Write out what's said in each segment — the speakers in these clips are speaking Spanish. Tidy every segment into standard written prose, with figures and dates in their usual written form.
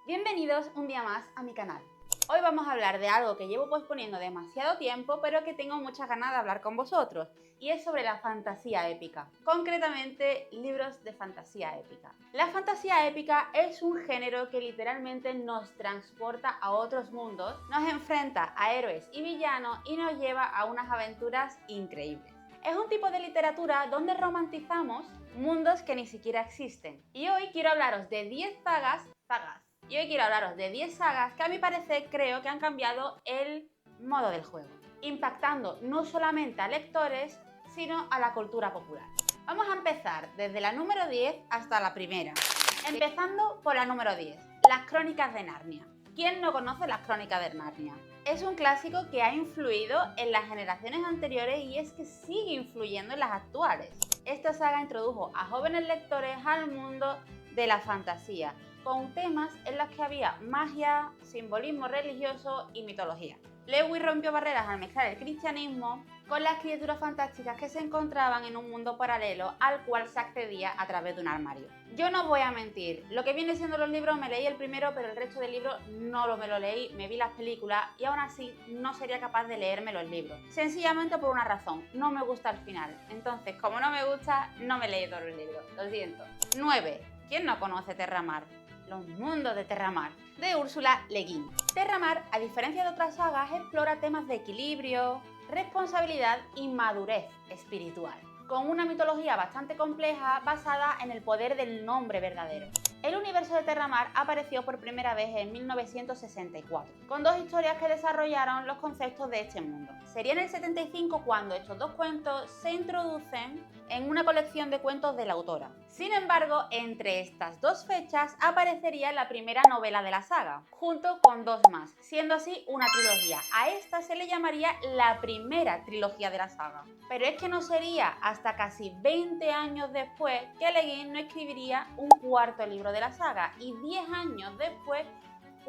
Bienvenidos un día más a mi canal. Hoy vamos a hablar de algo que llevo posponiendo demasiado tiempo, pero que tengo muchas ganas de hablar con vosotros, y es sobre la fantasía épica, concretamente libros de fantasía épica. La fantasía épica es un género que literalmente nos transporta a otros mundos, nos enfrenta a héroes y villanos y nos lleva a unas aventuras increíbles. Es un tipo de literatura donde romantizamos mundos que ni siquiera existen. Y hoy quiero hablaros de 10 sagas. Y hoy quiero hablaros de 10 sagas que a mi parecer creo que han cambiado el modo del juego, impactando no solamente a lectores, sino a la cultura popular. Vamos a empezar desde la número 10 hasta la primera. Empezando por la número 10, Las Crónicas de Narnia. ¿Quién no conoce Las Crónicas de Narnia? Es un clásico que ha influido en las generaciones anteriores y es que sigue influyendo en las actuales. Esta saga introdujo a jóvenes lectores al mundo de la fantasía, con temas en los que había magia, simbolismo religioso y mitología. Lewis rompió barreras al mezclar el cristianismo con las criaturas fantásticas que se encontraban en un mundo paralelo al cual se accedía a través de un armario. Yo no voy a mentir, lo que viene siendo los libros me leí el primero, pero el resto del libro no me lo leí, me vi las películas y aún así no sería capaz de leerme los libros. Sencillamente por una razón, no me gusta el final. Entonces, como no me gusta, no me leí todos los libros, lo siento. 9. ¿Quién no conoce Terramar? Los mundos de Terramar, de Ursula Le Guin. Terramar, a diferencia de otras sagas, explora temas de equilibrio, responsabilidad y madurez espiritual, con una mitología bastante compleja basada en el poder del nombre verdadero. El universo de Terramar apareció por primera vez en 1964, con dos historias que desarrollaron los conceptos de este mundo. Sería en el 75 cuando estos dos cuentos se introducen en una colección de cuentos de la autora. Sin embargo, entre estas dos fechas aparecería la primera novela de la saga, junto con dos más, siendo así una trilogía. A esta se le llamaría la primera trilogía de la saga. Pero es que no sería hasta casi 20 años después que Le Guin no escribiría un cuarto libro de la saga y 10 años después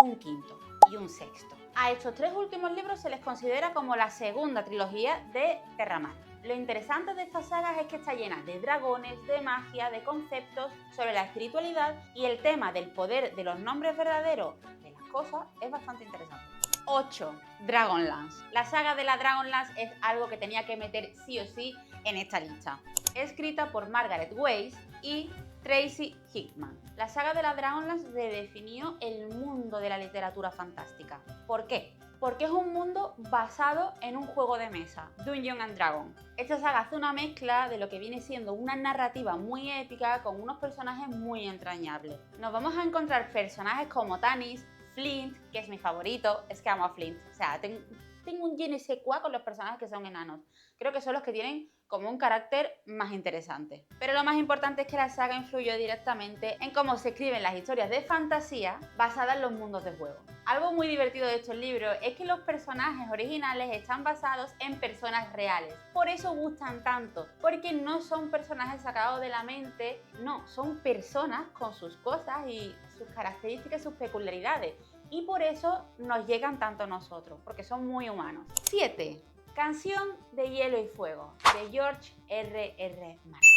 un quinto y un sexto. A estos tres últimos libros se les considera como la segunda trilogía de Terramar. Lo interesante de esta saga es que está llena de dragones, de magia, de conceptos sobre la espiritualidad y el tema del poder de los nombres verdaderos de las cosas es bastante interesante. 8. Dragonlance. La saga de la Dragonlance es algo que tenía que meter sí o sí en esta lista. Escrita por Margaret Weis y Tracy Hickman. La saga de la Dragonlance redefinió el mundo de la literatura fantástica. ¿Por qué? Porque es un mundo basado en un juego de mesa, Dungeons and Dragons. Esta saga hace una mezcla de lo que viene siendo una narrativa muy épica con unos personajes muy entrañables. Nos vamos a encontrar personajes como Tanis, Flint, que es mi favorito, es que amo a Flint. O sea, tengo un je ne sais quoi con los personajes que son enanos. Creo que son los que tienen como un carácter más interesante. Pero lo más importante es que la saga influyó directamente en cómo se escriben las historias de fantasía basadas en los mundos de juego. Algo muy divertido de estos libros es que los personajes originales están basados en personas reales. Por eso gustan tanto, porque no son personajes sacados de la mente, no, son personas con sus cosas y sus características y sus peculiaridades. Y por eso nos llegan tanto a nosotros, porque son muy humanos. 7. Canción de Hielo y Fuego, de George R.R. Martin.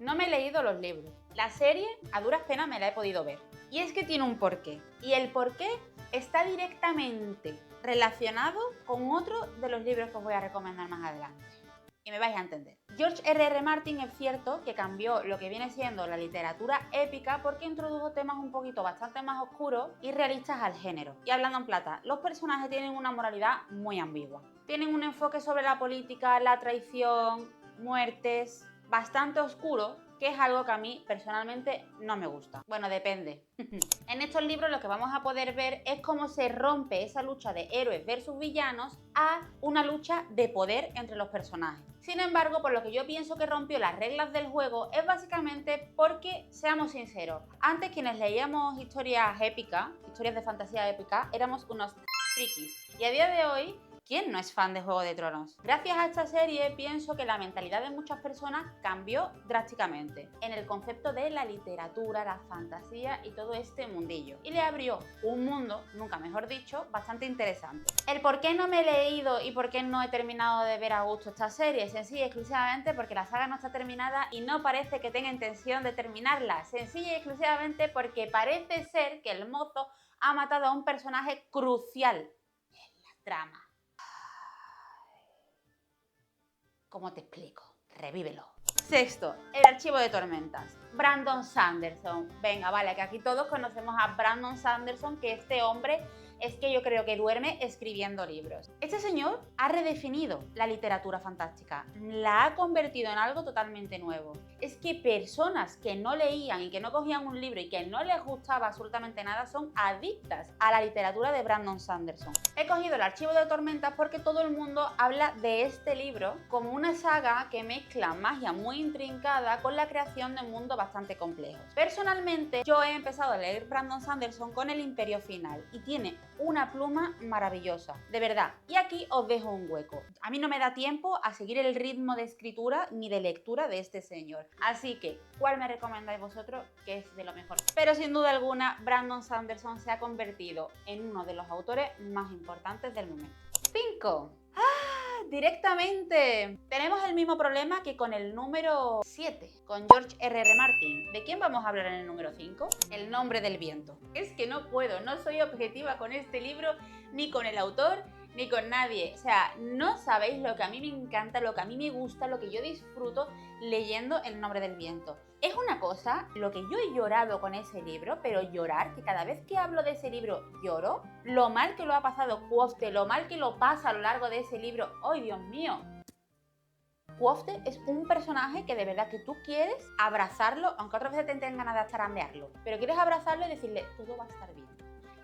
No me he leído los libros. La serie, a duras penas, me la he podido ver. Y es que tiene un porqué. Y el porqué está directamente relacionado con otro de los libros que os voy a recomendar más adelante. Y me vais a entender. George R.R. Martin es cierto que cambió lo que viene siendo la literatura épica porque introdujo temas un poquito bastante más oscuros y realistas al género. Y hablando en plata, los personajes tienen una moralidad muy ambigua. Tienen un enfoque sobre la política, la traición, muertes, bastante oscuro, que es algo que a mí personalmente no me gusta. Bueno, depende. En estos libros lo que vamos a poder ver es cómo se rompe esa lucha de héroes versus villanos a una lucha de poder entre los personajes. Sin embargo, por lo que yo pienso que rompió las reglas del juego es básicamente porque, seamos sinceros, antes quienes leíamos historias épicas, historias de fantasía épica, éramos unos frikis. Y a día de hoy, ¿Quién no es fan de Juego de Tronos? Gracias a esta serie pienso que la mentalidad de muchas personas cambió drásticamente en el concepto de la literatura, la fantasía y todo este mundillo. Y le abrió un mundo, nunca mejor dicho, bastante interesante. El por qué no me he leído y por qué no he terminado de ver a gusto esta serie es sencilla y exclusivamente porque la saga no está terminada y no parece que tenga intención de terminarla. Sencilla y exclusivamente porque parece ser que el mozo ha matado a un personaje crucial en la trama. ¿Cómo te explico? Revívelo. Sexto, el archivo de tormentas. Brandon Sanderson. Venga, vale, que aquí todos conocemos a Brandon Sanderson, que este hombre es que yo creo que duerme escribiendo libros. Este señor ha redefinido la literatura fantástica, la ha convertido en algo totalmente nuevo. Es que personas que no leían y que no cogían un libro y que no les gustaba absolutamente nada son adictas a la literatura de Brandon Sanderson. He cogido el archivo de tormentas porque todo el mundo habla de este libro como una saga que mezcla magia muy intrincada con la creación de un mundo bastante complejo. Personalmente, yo he empezado a leer Brandon Sanderson con El Imperio Final y tiene una pluma maravillosa, de verdad. Y aquí os dejo un hueco. A mí no me da tiempo a seguir el ritmo de escritura ni de lectura de este señor. Así que, ¿cuál me recomendáis vosotros? Que es de lo mejor. Pero sin duda alguna, Brandon Sanderson se ha convertido en uno de los autores más importantes del momento. 5. Directamente. Tenemos el mismo problema que con el número 7, con George R.R. Martin. ¿De quién vamos a hablar en el número 5? El nombre del viento. Es que no puedo, no soy objetiva con este libro, ni con el autor, ni con nadie. O sea, no sabéis lo que a mí me encanta, lo que a mí me gusta, lo que yo disfruto leyendo El nombre del viento. Es una cosa, lo que yo he llorado con ese libro, pero llorar, que cada vez que hablo de ese libro lloro, lo mal que lo ha pasado Kvothe, lo mal que lo pasa a lo largo de ese libro, ¡ay, Dios mío! Kvothe es un personaje que de verdad que tú quieres abrazarlo, aunque otras veces te den ganas de zarandearlo, pero quieres abrazarlo y decirle, todo va a estar bien.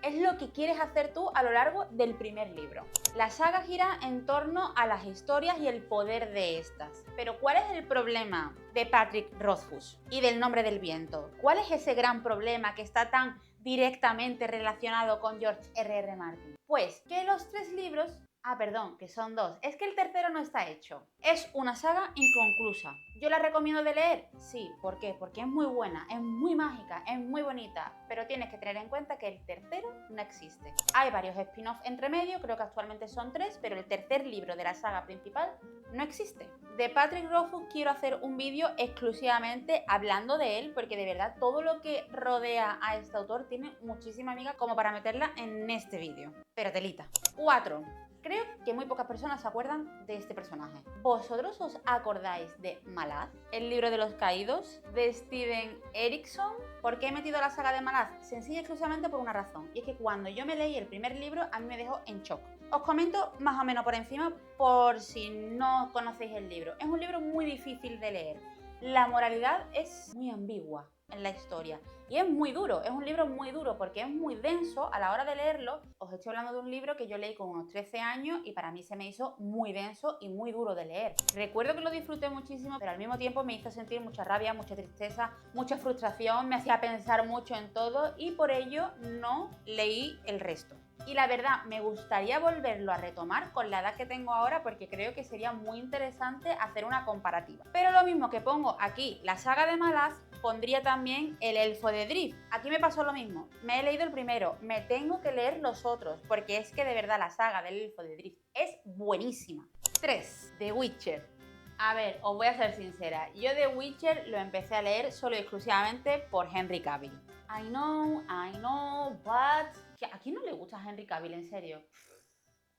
Es lo que quieres hacer tú a lo largo del primer libro. La saga gira en torno a las historias y el poder de estas. Pero ¿cuál es el problema de Patrick Rothfuss y del nombre del viento? ¿Cuál es ese gran problema que está tan directamente relacionado con George R.R. Martin? Pues que los 3 libros... perdón, que son 2. Es que el tercero no está hecho. Es una saga inconclusa. ¿Yo la recomiendo de leer? Sí. ¿Por qué? Porque es muy buena, es muy mágica, es muy bonita. Pero tienes que tener en cuenta que el tercero no existe. Hay varios spin-offs entre medio, creo que actualmente son 3, pero el tercer libro de la saga principal no existe. De Patrick Rothfuss quiero hacer un vídeo exclusivamente hablando de él, porque de verdad todo lo que rodea a este autor tiene muchísima amiga como para meterla en este vídeo. Pero telita. 4. Creo que muy pocas personas se acuerdan de este personaje. ¿Vosotros os acordáis de Malaz, el libro de los caídos, de Steven Erikson? ¿Por qué he metido la saga de Malaz? Sencilla y exclusivamente por una razón, y es que cuando yo me leí el primer libro a mí me dejó en shock. Os comento más o menos por encima por si no conocéis el libro. Es un libro muy difícil de leer. La moralidad es muy ambigua en la historia y es muy duro, es un libro muy duro porque es muy denso a la hora de leerlo. Os estoy hablando de un libro que yo leí con unos 13 años y para mí se me hizo muy denso y muy duro de leer. Recuerdo que lo disfruté muchísimo, pero al mismo tiempo me hizo sentir mucha rabia, mucha tristeza, mucha frustración, me hacía pensar mucho en todo y por ello no leí el resto. Y la verdad, me gustaría volverlo a retomar con la edad que tengo ahora porque creo que sería muy interesante hacer una comparativa. Pero lo mismo que pongo aquí la saga de Malaz, pondría también el Elfo de Drift. Aquí me pasó lo mismo. Me he leído el primero, me tengo que leer los otros porque es que de verdad la saga del Elfo de Drift es buenísima. 3. The Witcher. A ver, os voy a ser sincera. Yo The Witcher lo empecé a leer solo y exclusivamente por Henry Cavill. I know, but... ¿A quién no le gusta Henry Cavill, en serio?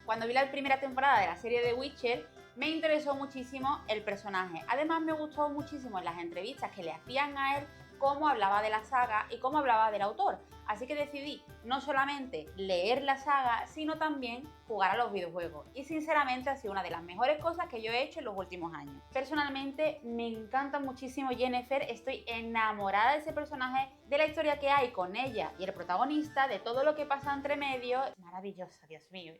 Cuando vi la primera temporada de la serie The Witcher, me interesó muchísimo el personaje. Además, me gustó muchísimo en las entrevistas que le hacían a él cómo hablaba de la saga y cómo hablaba del autor. Así que decidí no solamente leer la saga, sino también jugar a los videojuegos. Y sinceramente ha sido una de las mejores cosas que yo he hecho en los últimos años. Personalmente me encanta muchísimo Yennefer, estoy enamorada de ese personaje, de la historia que hay con ella y el protagonista, de todo lo que pasa entre medio. Maravillosa, Dios mío.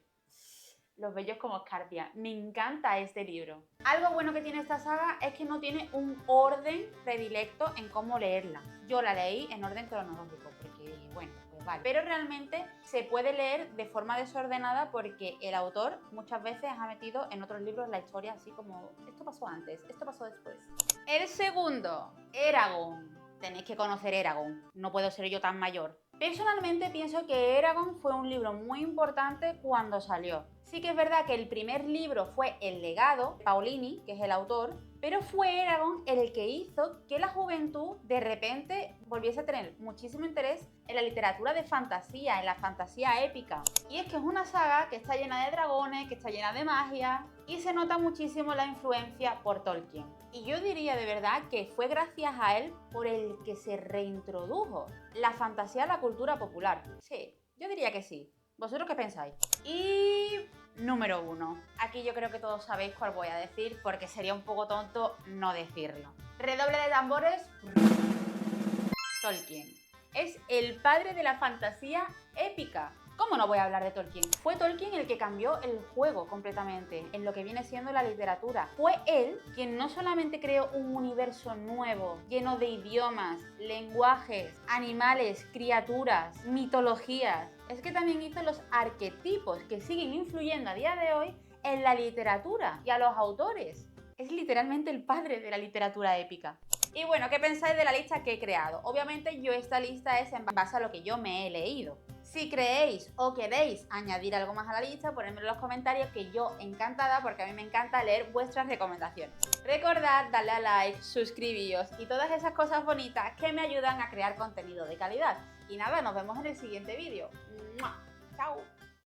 Los bellos como escarpia. Me encanta este libro. Algo bueno que tiene esta saga es que no tiene un orden predilecto en cómo leerla. Yo la leí en orden cronológico porque, bueno, pues Vale. Pero realmente se puede leer de forma desordenada porque el autor muchas veces ha metido en otros libros la historia así como esto pasó antes, esto pasó después. El segundo, Eragon. Tenéis que conocer Eragon, no puedo ser yo tan mayor. Personalmente pienso que Eragon fue un libro muy importante cuando salió. Sí que es verdad que el primer libro fue El legado, Paulini, que es el autor, pero fue Eragon el que hizo que la juventud de repente volviese a tener muchísimo interés en la literatura de fantasía, en la fantasía épica. Y es que es una saga que está llena de dragones, que está llena de magia y se nota muchísimo la influencia por Tolkien. Y yo diría de verdad que fue gracias a él por el que se reintrodujo la fantasía a la cultura popular. Sí, yo diría que sí. ¿Vosotros qué pensáis? Y número 1. Aquí yo creo que todos sabéis cuál voy a decir porque sería un poco tonto no decirlo. Redoble de tambores. Tolkien. Es el padre de la fantasía épica. ¿Cómo no voy a hablar de Tolkien? Fue Tolkien el que cambió el juego completamente en lo que viene siendo la literatura. Fue él quien no solamente creó un universo nuevo, lleno de idiomas, lenguajes, animales, criaturas, mitologías. Es que también hizo los arquetipos que siguen influyendo a día de hoy en la literatura y a los autores. Es literalmente el padre de la literatura épica. Y bueno, ¿qué pensáis de la lista que he creado? Obviamente yo esta lista es en base a lo que yo me he leído. Si creéis o queréis añadir algo más a la lista, ponedmelo en los comentarios que yo encantada porque a mí me encanta leer vuestras recomendaciones. Recordad darle a like, suscribíos y todas esas cosas bonitas que me ayudan a crear contenido de calidad. Y nada, nos vemos en el siguiente vídeo. ¡Mua! ¡Chao!